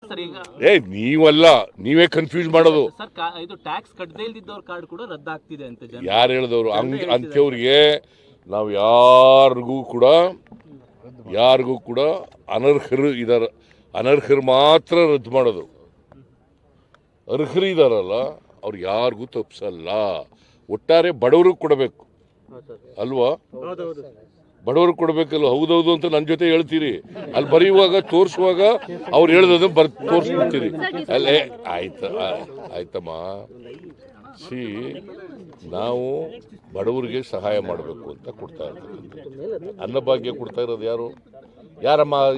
Sir ಈಗ ನೀವಲ್ಲ, ನೀವೇ confuse ಮಾಡೋದು. ಸರ್ ಇದು ಟ್ಯಾಕ್ಸ್ ಕಟ್ಟದೇ ಇಲ್ದಿದ್ದವ್ರ ಕಾರ್ಡ್ ಕೂಡ ರದ್ದಾಗ್ತಿದೆ ಅಂತ ಯಾರು ಹೇಳಿದವರು? ಅಂಥವ್ರಿಗೆ ನಾವು ಯಾರಿಗೂ ಕೂಡ ಅನರ್ಹರು ಇದಾರೆ, ಅನರ್ಹರು ಮಾತ್ರ ರದ್ದು ಮಾಡೋದು. ಅರ್ಹರು ಇದಾರಲ್ಲ ಅವ್ರು ಯಾರಿಗೂ ತಪ್ಪಿಸಲ್ಲ. ಒಟ್ಟಾರೆ ಬಡವ್ರಿಗೆ ಕೊಡಬೇಕು ಅಲ್ವಾ? ಬಡವ್ರಿಗೆ ಕೊಡಬೇಕಲ್ಲ. ಹೌದೌದು ಅಂತ ನನ್ನ ಜೊತೆ ಹೇಳ್ತೀರಿ, ಅಲ್ಲಿ ಬರೆಯುವಾಗ ತೋರಿಸುವಾಗ ಅವ್ರು ಹೇಳ್ದದನ್ನು ತೋರಿಸ್ಬಿಡ್ತೀರಿ. ಅಲ್ಲೇ ಆಯ್ತಮ್ಮ. ನಾವು ಬಡವರಿಗೆ ಸಹಾಯ ಮಾಡಬೇಕು ಅಂತ ಕೊಡ್ತಾ ಇರ್ತಕ್ಕಂಥದ್ದು. ಅನ್ನಭಾಗ್ಯ ಕೊಡ್ತಾ ಇರೋದು ಯಾರು?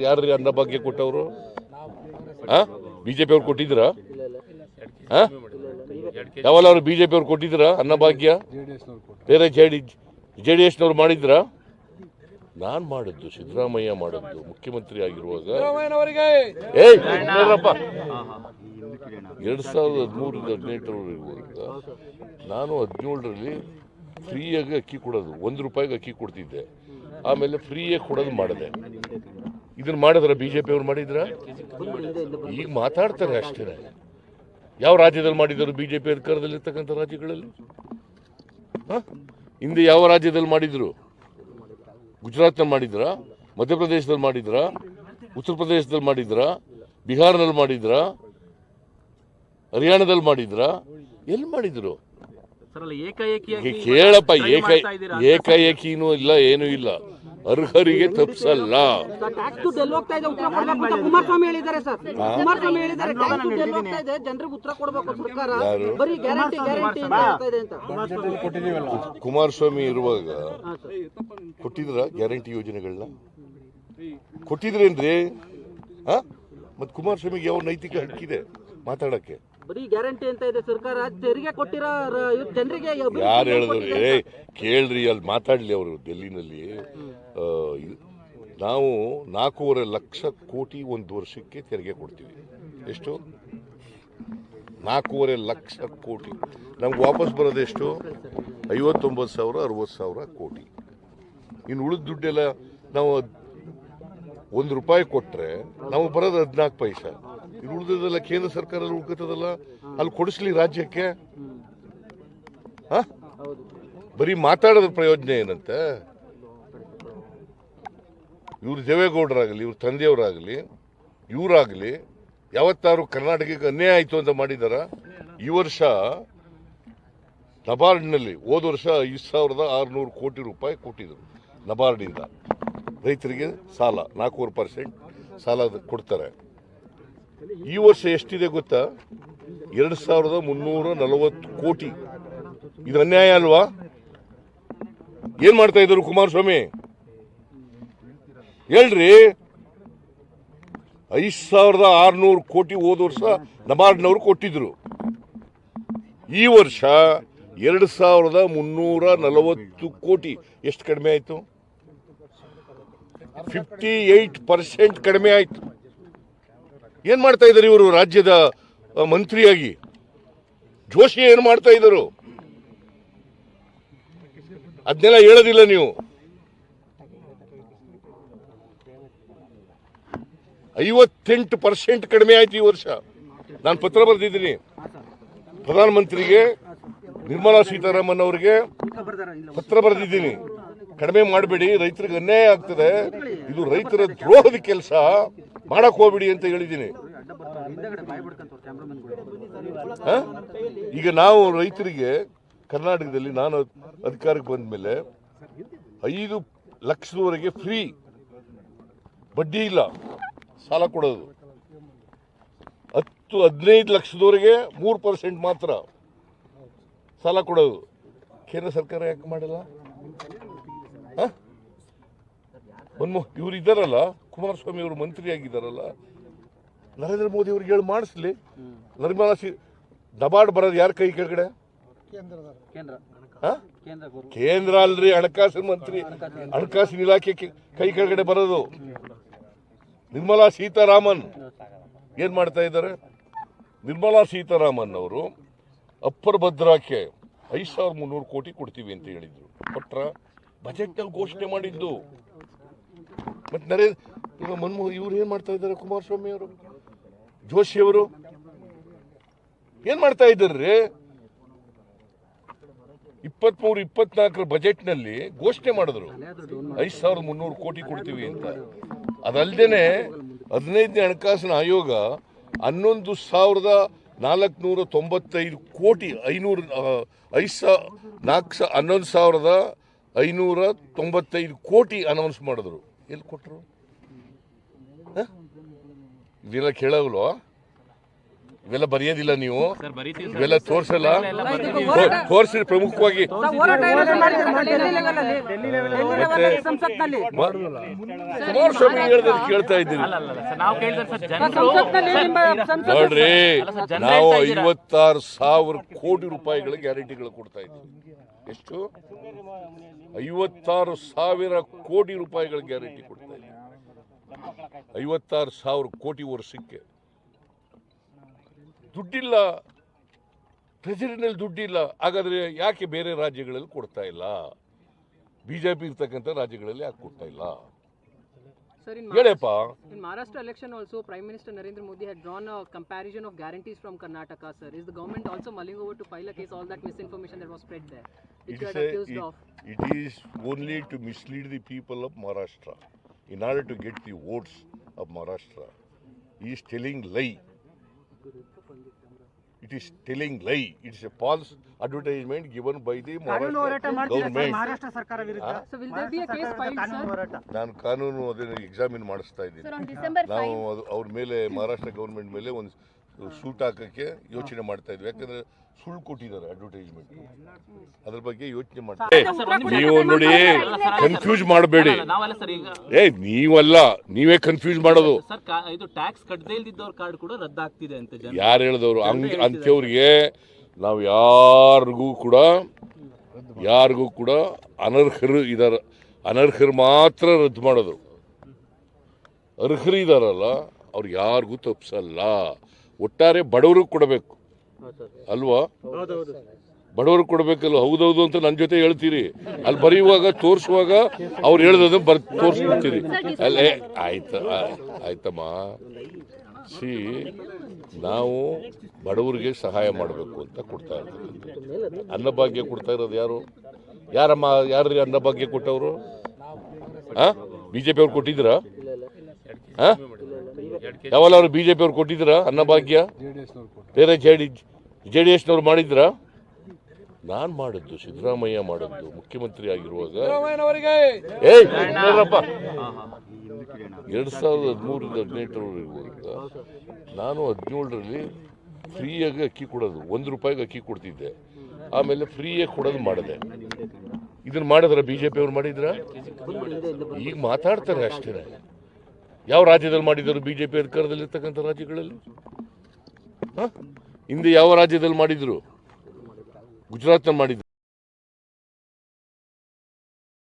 ಯಾರ್ರಿ ಅನ್ನಭಾಗ್ಯ ಕೊಟ್ಟವರು? ಬಿಜೆಪಿ ಅವ್ರು ಕೊಟ್ಟಿದ್ದೀರಾ? ಯಾವಲ್ಲ ಅವರು ಬಿಜೆಪಿ ಅವ್ರು ಕೊಟ್ಟಿದ್ದೀರಾ ಅನ್ನಭಾಗ್ಯ? ಬೇರೆ JDS ಮಾಡಿದ್ರಾ? ನಾನ್ ಮಾಡಿದ್ದು, ಸಿದ್ದರಾಮಯ್ಯ ಮಾಡಿದ್ದು, ಮುಖ್ಯಮಂತ್ರಿ ಆಗಿರುವಾಗ 2013-18 ನಾನು 17ರಲ್ಲಿ ಫ್ರೀಯಾಗಿ ಅಕ್ಕಿ ಕೊಡೋದು, ₹1 ಅಕ್ಕಿ ಕೊಡ್ತಿದ್ದೆ. ಆಮೇಲೆ ಫ್ರೀಯಾಗಿ ಕೊಡೋದು ಮಾಡಿದೆ. ಇದನ್ನ ಮಾಡಿದ್ರ ಬಿಜೆಪಿ ಅವ್ರು ಮಾಡಿದ್ರ? ಈಗ ಮಾತಾಡ್ತಾರೆ ಅಷ್ಟೇ. ಯಾವ ರಾಜ್ಯದಲ್ಲಿ ಮಾಡಿದ್ರು ಬಿಜೆಪಿ ಅಧಿಕಾರದಲ್ಲಿರ್ತಕ್ಕಂಥ ರಾಜ್ಯಗಳಲ್ಲಿ? ಹಿಂದೆ ಯಾವ ರಾಜ್ಯದಲ್ಲಿ ಮಾಡಿದ್ರು? ಗುಜರಾತ್ನಲ್ಲಿ ಮಾಡಿದ್ರ? ಮಧ್ಯಪ್ರದೇಶದಲ್ಲಿ ಮಾಡಿದ್ರ? ಉತ್ತರ ಪ್ರದೇಶದಲ್ಲಿ ಮಾಡಿದ್ರ? ಬಿಹಾರ್ನಲ್ಲಿ ಮಾಡಿದ್ರ? ಹರಿಯಾಣದಲ್ಲಿ ಮಾಡಿದ್ರ? ಎಲ್ಲಿ ಮಾಡಿದ್ರು? ಕೇಳಪ್ಪ, ಏಕಾಏಕಿನೂ ಇಲ್ಲ, ಏನೂ ಇಲ್ಲ. ಅರ್ಹರಿಗೆ ತಪ್ಪಿಸಲ್ಲ. ಕುಮಾರಸ್ವಾಮಿ ಇರುವಾಗ ಕೊಟ್ಟಿದ್ರ ಗ್ಯಾರಂಟಿ ಯೋಜನೆಗಳನ್ನ? ಕೊಟ್ಟಿದ್ರೇನ್ರಿ? ಮತ್ ಕುಮಾರಸ್ವಾಮಿಗೆ ಯಾವ ನೈತಿಕ ಹಕ್ಕಿದೆ ಮಾತಾಡಕ್ಕೆ? ಗ್ಯಾರಂಟಿ ಅಂತ ಇದೆ ಸರ್ಕಾರ, ತೆರಿಗೆ ಕೊಟ್ಟಿರೋ ಜನರಿಗೆ ಯಾರು ಹೇಳಿದ್ರು? ಕೇಳ್ರಿ, ಅಲ್ಲಿ ಮಾತಾಡ್ಲಿ ಅವರು. ಡೆಲ್ಲಿನಲ್ಲಿ ನಾವು 4.5 ಲಕ್ಷ ಕೋಟಿ ಒಂದು ವರ್ಷಕ್ಕೆ ತೆರಿಗೆ ಕೊಡ್ತೀವಿ. ಎಷ್ಟು? 4.5 ಲಕ್ಷ ಕೋಟಿ. ನಮ್ಗೆ ವಾಪಸ್ ಬರೋದೆಷ್ಟು? 59,000 60,000 ಕೋಟಿ. ಇನ್ನು ಉಳಿದ ದುಡ್ಡೆಲ್ಲ ನಾವು ₹1 ಕೊಟ್ರೆ ನಮಗೆ ಬರೋದು 14 ಪೈಸೆ. ಇದು ಉಳಿದದೆಲ್ಲ ಕೇಂದ್ರ ಸರ್ಕಾರದಲ್ಲಿ ಉಳ್ಕತ್ತದಲ್ಲ, ಅಲ್ಲಿ ಕೊಡಿಸ್ಲಿ ರಾಜ್ಯಕ್ಕೆ. ಬರೀ ಮಾತಾಡೋದ್ರ ಪ್ರಯೋಜನ ಏನಂತ? ಇವ್ರು ದೇವೇಗೌಡರಾಗಲಿ, ಇವ್ರ ತಂದೆಯವರಾಗಲಿ, ಇವರಾಗಲಿ ಯಾವತ್ತಾರು ಕರ್ನಾಟಕಕ್ಕೆ ಅನ್ಯಾಯ ಆಯಿತು ಅಂತ ಮಾಡಿದಾರ? ಈ ವರ್ಷ ನಬಾರ್ಡ್ನಲ್ಲಿ ಹೋದ ವರ್ಷ 5,600 ಕೋಟಿ ರೂಪಾಯಿ ಕೊಟ್ಟಿದ್ರು ನಬಾರ್ಡಿಂದ ರೈತರಿಗೆ ಸಾಲ. 4% ಸಾಲ ಕೊಡ್ತಾರೆ. ಈ ವರ್ಷ ಎಷ್ಟಿದೆ ಗೊತ್ತಾ? 2,340 ಕೋಟಿ. ಇದು ಅನ್ಯಾಯ ಅಲ್ವಾ? ಏನ್ ಮಾಡ್ತಾ ಇದ್ರು ಕುಮಾರಸ್ವಾಮಿ? ಹೇಳ್ರಿ. 5,600 ಕೋಟಿ ಹೋದ ವರ್ಷ ನಬಾರ್ಡ್ನವರು ಕೊಟ್ಟಿದ್ರು. ಈ ವರ್ಷ 2,340 ಕೋಟಿ. ಎಷ್ಟು ಕಡಿಮೆ ಆಯ್ತು? 58% ಕಡಿಮೆ ಆಯ್ತು. ಏನ್ ಮಾಡ್ತಾ ಇದ್ದಾರೆ ಇವರು ರಾಜ್ಯದ ಮಂತ್ರಿಯಾಗಿ? ಜೋಶಿ ಏನ್ ಮಾಡ್ತಾ ಇದ್ರು? ಅದನ್ನೆಲ್ಲ ಹೇಳೋದಿಲ್ಲ ನೀವು. 58% ಕಡಿಮೆ ಆಯ್ತು ಈ ವರ್ಷ. ನಾನು ಪತ್ರ ಬರೆದಿದ್ದೀನಿ ಪ್ರಧಾನಮಂತ್ರಿಗೆ, ನಿರ್ಮಲಾ ಸೀತಾರಾಮನ್ ಅವರಿಗೆ ಪತ್ರ ಬರೆದಿದ್ದೀನಿ. ಕಡಿಮೆ ಮಾಡಬೇಡಿ, ರೈತರಿಗೆ ಅನ್ಯಾಯ ಆಗ್ತದೆ, ಇದು ರೈತರ ದ್ರೋಹದ ಕೆಲಸ, ಮಾಡಕ್ ಹೋಗ್ಬಿಡಿ ಅಂತ ಹೇಳಿದ್ದೀನಿ. ಈಗ ನಾವು ರೈತರಿಗೆ ಕರ್ನಾಟಕದಲ್ಲಿ ನಾನು ಅಧಿಕಾರಕ್ಕೆ ಬಂದ ಮೇಲೆ 5 ಲಕ್ಷದವರೆಗೆ ಫ್ರೀ, ಬಡ್ಡಿ ಇಲ್ಲ ಸಾಲ ಕೊಡೋದು. 10-15 ಲಕ್ಷದವರೆಗೆ 3% ಮಾತ್ರ ಸಾಲ ಕೊಡೋದು. ಕೇಂದ್ರ ಸರ್ಕಾರ ಯಾಕೆ ಮಾಡಲ್ಲ? ಇವ್ರು ಇದ್ದಾರಲ್ಲ, ಕುಮಾರಸ್ವಾಮಿ ಅವರು ಮಂತ್ರಿ ಆಗಿದ್ದಾರಲ್ಲ, ನರೇಂದ್ರ ಮೋದಿ ಅವ್ರಿಗೆ ಹೇಳಿ ಮಾಡಿಸ್ಲಿ. ನಿರ್ಮಲಾ ನಬಾರ್ಡ್ ಬರೋದು ಯಾರ ಕೈ ಕೆಳಗಡೆ? ಕೇಂದ್ರ ಅಲ್ರಿ, ಹಣಕಾಸಿನ ಮಂತ್ರಿ, ಹಣಕಾಸಿನ ಇಲಾಖೆ ಕೈ ಕೆಳಗಡೆ ಬರೋದು. ನಿರ್ಮಲಾ ಸೀತಾರಾಮನ್ ಏನ್ ಮಾಡ್ತಾ ಇದ್ದಾರೆ? ನಿರ್ಮಲಾ ಸೀತಾರಾಮನ್ ಅವರು ಅಪ್ಪರ್ ಭದ್ರಾಕ್ಕೆ 5,300 ಕೋಟಿ ಕೊಡ್ತೀವಿ ಅಂತ ಹೇಳಿದ್ರು. ಕೊಟ್ರ? ಬಜೆಟ್ ನಲ್ಲಿ ಘೋಷಣೆ ಮಾಡಿದ್ದು. ಮತ್ತೆ ಮನಮೋಹನ್ ಇವ್ರು ಏನ್ ಮಾಡ್ತಾ ಇದ್ದಾರೆ? ಕುಮಾರಸ್ವಾಮಿ ಅವರು ಜೋಶಿ ಅವರು ಏನ್ ಮಾಡ್ತಾ ಇದ್ದಾರ್ರಿ? 23-24 ಬಜೆಟ್ನಲ್ಲಿ ಘೋಷಣೆ ಮಾಡಿದ್ರು 5,300 ಕೋಟಿ ಕೊಡ್ತೀವಿ ಅಂತ. ಅದಲ್ಲದೆ 15ನೇ ಹಣಕಾಸಿನ ಆಯೋಗ 11,495 ಕೋಟಿ 11,595 ಕೋಟಿ ಅನೌನ್ಸ್ ಮಾಡಿದ್ರು. ಎಲ್ಲಿ ಕೊಟ್ಟರು? ಇವೆಲ್ಲ ಕೇಳಲ್ವಾ? ಇವೆಲ್ಲ ಬರೆಯೋದಿಲ್ಲ ನೀವು? ಇವೆಲ್ಲ ತೋರ್ಸಲ್ಲ? ತೋರಿಸಿ ಪ್ರಮುಖವಾಗಿ ಕುಮಾರಸ್ವಾಮಿ ಹೇಳಿದ್ರೆ ಕೇಳ್ತಾ ಇದ್ದೀರಿ. ನೋಡ್ರಿ, ನಾವು 56,000 ಕೋಟಿ ರೂಪಾಯಿಗಳ ಗ್ಯಾರಂಟಿಗಳು ಕೊಡ್ತಾ ಇದ್ದೀವಿ. ಎಷ್ಟು? 56,000 ಕೋಟಿ ರೂಪಾಯಿಗಳ ಗ್ಯಾರಂಟಿ ಕೊಡ್ತಾ ಇದ್ದೀವಿ. 56,000 ಕೋಟಿ ವರ್ಷಕ್ಕೆ. ದುಡ್ಡಿಲ್ಲ, ಟ್ರೆಜರಿನಲ್ಲಿ ದುಡ್ಡಿಲ್ಲ. ಹಾಗಾದ್ರೆ ಯಾಕೆ ಬೇರೆ ರಾಜ್ಯಗಳಲ್ಲಿ ಕೊಡ್ತಾ ಇಲ್ಲ? ಬಿಜೆಪಿ ಇರ್ತಕ್ಕಂಥ ರಾಜ್ಯಗಳಲ್ಲಿ ಯಾಕೆ ಕೊಡ್ತಾ ಇಲ್ಲ? ಹೇಳಪ್ಪ. In Maharashtra election also, Prime Minister Narendra Modi had drawn a comparison of guarantees from Karnataka, sir. Is the government also mulling over to file a case, all that misinformation that was spread there, which you had accused of? It is only to mislead the people of Maharashtra in order to get the votes of Maharashtra. He is telling lie. It is telling lie. It is a false advertisement given by the Maharashtra government. So will there be a case filed, sir? ನಾನು ಕಾನೂನು ಅದನ್ನು examine ಮಾಡಿಸ್ತಾ ಇದ್ದೀನಿ. ನಾವು ಅವ್ರ ಮೇಲೆ Maharashtra government ಮೇಲೆ ಒಂದು ಸೂಟ್ ಹಾಕಕ್ಕೆ ಯೋಚನೆ ಮಾಡ್ತಾ ಇದ್ವಿ. ಯಾಕಂದ್ರೆ ಸುಳ್ಳು ಕೊಟ್ಟಿದ್ದಾರೆ ಅಡ್ವರ್ಟೈಸ್ಮೆಂಟ್. ಅದ್ರ ಬಗ್ಗೆ ಯೋಚನೆ ಮಾಡ್ತಾರೆ. ನೀವು ನೋಡಿ, ಕನ್ಫ್ಯೂಸ್ ಮಾಡಬೇಡಿ. ನೀವಲ್ಲ, ನೀವೇ ಕನ್ಫ್ಯೂಸ್ ಮಾಡೋದು. ಇದು ಟ್ಯಾಕ್ಸ್ ಕಟ್ಟದೇ ಇಲ್ದಿದ್ದವ್ರ ಕಾರ್ಡ್ ಕೂಡ ರದ್ದಾಗ್ತಿದೆ ಅಂತ ಯಾರು ಹೇಳಿದವರು? ಅಂಥವ್ರಿಗೆ ನಾವು ಯಾರಿಗೂ ಕೂಡ ಅನರ್ಹರು ಇದಾರ, ಅನರ್ಹರು ಮಾತ್ರ ರದ್ದು ಮಾಡೋದು. ಅರ್ಹರು ಇದಾರಲ್ಲ ಅವ್ರು ಯಾರಿಗೂ ತಪ್ಪಿಸಲ್ಲ. ಒಟ್ಟಾರೆ ಬಡವ್ರಿಗೆ ಕೊಡಬೇಕು ಅಲ್ವಾ? ಬಡವ್ರಿಗೆ ಕೊಡಬೇಕಲ್ಲ. ಹೌದೌದು ಅಂತ ನನ್ನ ಜೊತೆ ಹೇಳ್ತೀರಿ, ಅಲ್ಲಿ ಬರೆಯುವಾಗ ತೋರಿಸುವಾಗ ಅವ್ರು ಹೇಳ್ದದನ್ನು ತೋರಿಸ್ಬಿಡ್ತೀರಿ. ಅಲ್ಲೇ ಆಯ್ತಮ್ಮ. ನಾವು ಬಡವರಿಗೆ ಸಹಾಯ ಮಾಡಬೇಕು ಅಂತ ಕೊಡ್ತಾ ಇರ್ತೀವಿ. ಅನ್ನಭಾಗ್ಯ ಕೊಡ್ತಾ ಇರೋದು ಯಾರ್ರಿ ಅನ್ನಭಾಗ್ಯ ಕೊಟ್ಟವರು? ಬಿಜೆಪಿ ಅವ್ರು ಕೊಟ್ಟಿದ್ದೀರಾ? ಯಾವಲ್ಲ ಅವ್ರು ಬಿಜೆಪಿ ಅವ್ರು ಕೊಟ್ಟಿದ್ದೀರಾ ಅನ್ನಭಾಗ್ಯ? ಬೇರೆ JDS-ನವ್ರು ಮಾಡಿದ್ರಾ? ನಾನು ಮಾಡಿದ್ದು, ಸಿದ್ದರಾಮಯ್ಯ ಮಾಡಿದ್ದು, ಮುಖ್ಯಮಂತ್ರಿ ಆಗಿರುವಾಗ. 2013-18 ನಾನು 17ರಲ್ಲಿ ಫ್ರೀಯಾಗಿ ಅಕ್ಕಿ ಕೊಡೋದು, ₹1 ಅಕ್ಕಿ ಕೊಡ್ತಿದ್ದೆ. ಆಮೇಲೆ ಫ್ರೀಯಾಗಿ ಕೊಡೋದು ಮಾಡಿದೆ. ಇದನ್ನ ಮಾಡಿದ್ರ ಬಿಜೆಪಿ ಅವ್ರು ಮಾಡಿದ್ರ? ಈಗ ಮಾತಾಡ್ತಾರೆ ಅಷ್ಟೇ. ಯಾವ ರಾಜ್ಯದಲ್ಲಿ ಮಾಡಿದರು ಬಿಜೆಪಿ ಅಧಿಕಾರದಲ್ಲಿರ್ತಕ್ಕಂಥ ರಾಜ್ಯಗಳಲ್ಲಿ? ಹಿಂದೆ ಯಾವ ರಾಜ್ಯದಲ್ಲಿ ಮಾಡಿದ್ರು? ಗುಜರಾತ್ನಲ್ಲಿ ಮಾಡಿದ್ರು.